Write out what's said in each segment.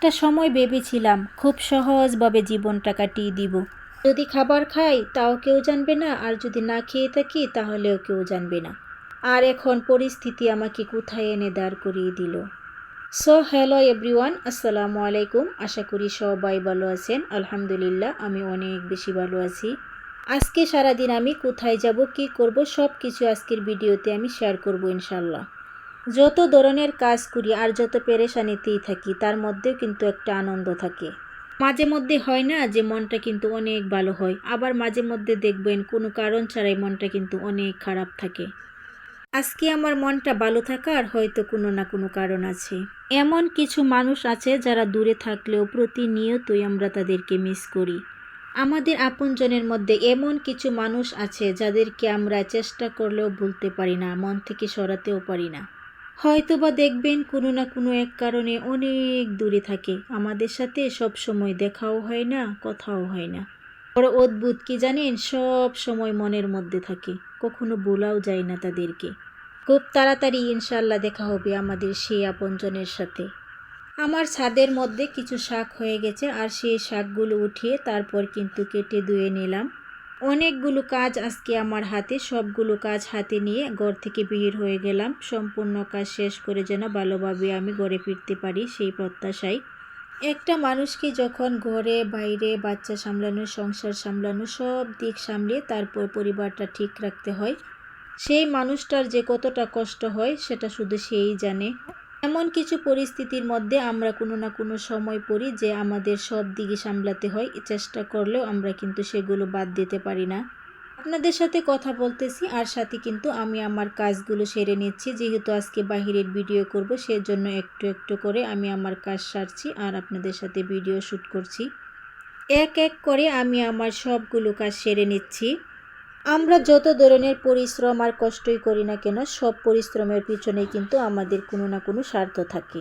একটা সময় ভেবেছিলাম খুব সহজভাবে জীবনটা কাটিয়ে দিব। যদি খাবার খাই তাও কেউ জানবে না, আর যদি না খেয়ে থাকি তাহলেও কেউ জানবে না। আর এখন পরিস্থিতি আমাকে কোথায় এনে দাঁড় করিয়ে দিল। সো হ্যালো এভরিওয়ান, আসসালামু আলাইকুম। আশা করি সবাই ভালো আছেন। আলহামদুলিল্লাহ আমি অনেক বেশি ভালো আছি। আজকে সারাদিন আমি কোথায় যাব, কি করব, সব কিছু আজকের ভিডিওতে আমি শেয়ার করব ইনশাল্লাহ। যত ধরনের কাজ করি আর যত পেরেশানিতেই থাকি, তার মধ্যেও কিন্তু একটা আনন্দ থাকে। মাঝে মধ্যে হয় না যে মনটা কিন্তু অনেক ভালো হয়, আবার মাঝে মধ্যে দেখবেন কোনো কারণ ছাড়াই মনটা কিন্তু অনেক খারাপ থাকে। আজকে আমার মনটা ভালো থাকার হয়তো কোনো না কোনো কারণ আছে। এমন কিছু মানুষ আছে যারা দূরে থাকলেও প্রতিনিয়তই আমরা তাদেরকে মিস করি। আমাদের আপনজনের মধ্যে এমন কিছু মানুষ আছে যাদেরকে আমরা চেষ্টা করলেও ভুলতে পারি না, মন থেকে সরাতেও পারি না। হয়তোবা দেখবেন কোনো না কোনো এক কারণে অনেক দূরে থাকে, আমাদের সাথে সব সময় দেখাও হয় না, কথাও হয় না। বড় অদ্ভুত কি জানেন, সব সময় মনের মধ্যে থাকে, কখনো ভোলাও যায় না তাদেরকে। খুব তাড়াতাড়ি ইনশাল্লাহ দেখা হবে আমাদের সেই আপনজনের সাথে। আমার ছাদের মধ্যে কিছু শাক হয়ে গেছে, আর সেই শাকগুলো উঠিয়ে তারপর কিন্তু কেটে ধুয়ে নিলাম। অনেকগুলো কাজ আজকে আমার হাতে, সবগুলো কাজ হাতে নিয়ে ঘর থেকে বের হয়ে গেলাম। সম্পূর্ণ কাজ শেষ করে যেন ভালোভাবে আমি ঘরে ফিরতে পারি সেই প্রত্যাশায়। একটা মানুষকে যখন ঘরে বাইরে বাচ্চা সামলানো, সংসার সামলানো, সব দিক সামলিয়ে তারপর পরিবারটা ঠিক রাখতে হয়, সেই মানুষটার যে কতটা কষ্ট হয় সেটা শুধু সেই জানে। এমন কিছু পরিস্থিতির মধ্যে আমরা কোনো না কোনো সময় পড়ি যে আমাদের সব দিকে সামলাতে হয়, চেষ্টা করলেও আমরা কিন্তু সেগুলো বাদ দিতে পারি না। আপনাদের সাথে কথা বলতেছি আর সাথে কিন্তু আমি আমার কাজগুলো সেরে নিচ্ছি, যেহেতু আজকে বাহিরের ভিডিও করব সেজন্য একটু একটু করে আমি আমার কাজ সারছি আর আপনাদের সাথে ভিডিও শ্যুট করছি। এক এক করে আমি আমার সবগুলো কাজ সেরে নিচ্ছি। আমরা যত ধরনের পরিশ্রম আর কষ্টই করি না কেন, সব পরিশ্রমের পিছনেই কিন্তু আমাদের কোনো না কোনো স্বার্থ থাকে।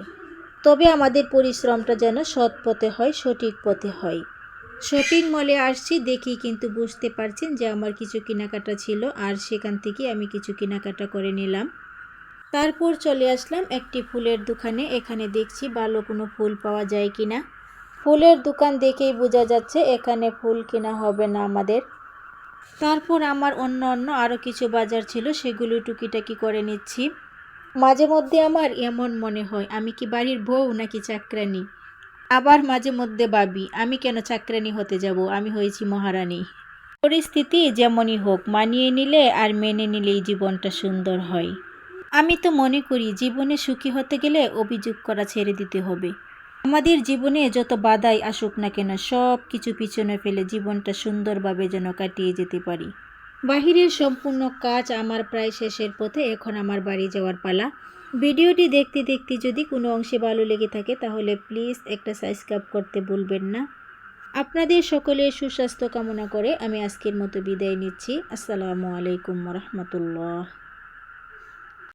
তবে আমাদের পরিশ্রমটা যেন সৎ পথে হয়, সঠিক পথে হয়। শপিং মলে আসছি দেখেই কিন্তু বুঝতে পারছেন যে আমার কিছু কেনাকাটা ছিল, আর সেখান থেকে আমি কিছু কেনাকাটা করে নিলাম। তারপর চলে আসলাম একটি ফুলের দোকানে। এখানে দেখছি ভালো কোনো ফুল পাওয়া যায় কিনা। ফুলের দোকান দেখেই বোঝা যাচ্ছে এখানে ফুল কেনা হবে না আমাদের। তারপর আমার অন্য আরও কিছু বাজার ছিল, সেগুলো টুকিটাকি করে নিচ্ছি। মাঝে মধ্যে আমার এমন মনে হয় আমি কি বাড়ির বউ নাকি চাকরানি। আবার মাঝে মধ্যে ভাবি আমি কেন চাকরানি হতে যাব, আমি হয়েছি মহারানী। পরিস্থিতি যেমনই হোক মানিয়ে নিলে আর মেনে নিলেই জীবনটা সুন্দর হয়। আমি তো মনে করি জীবনে সুখী হতে গেলে অভিযোগ করা ছেড়ে দিতে হবে। আমাদের জীবনে যত বাধাই আসুক না কেন, সব কিছু পিছনে ফেলে জীবনটা সুন্দরভাবে যেন কাটিয়ে যেতে পারি। বাহিরের সম্পূর্ণ কাজ আমার প্রায় শেষের পথে, এখন আমার বাড়ি যাওয়ার পালা। ভিডিওটি দেখতে দেখতে যদি কোনো অংশে ভালো লেগে থাকে তাহলে প্লিজ একটা সাবস্ক্রাইব করতে ভুলবেন না। আপনাদের সকলের সুস্বাস্থ্য কামনা করে আমি আজকের মতো বিদায় নিচ্ছি। আসসালামু আলাইকুম রহমতুল্লাহ।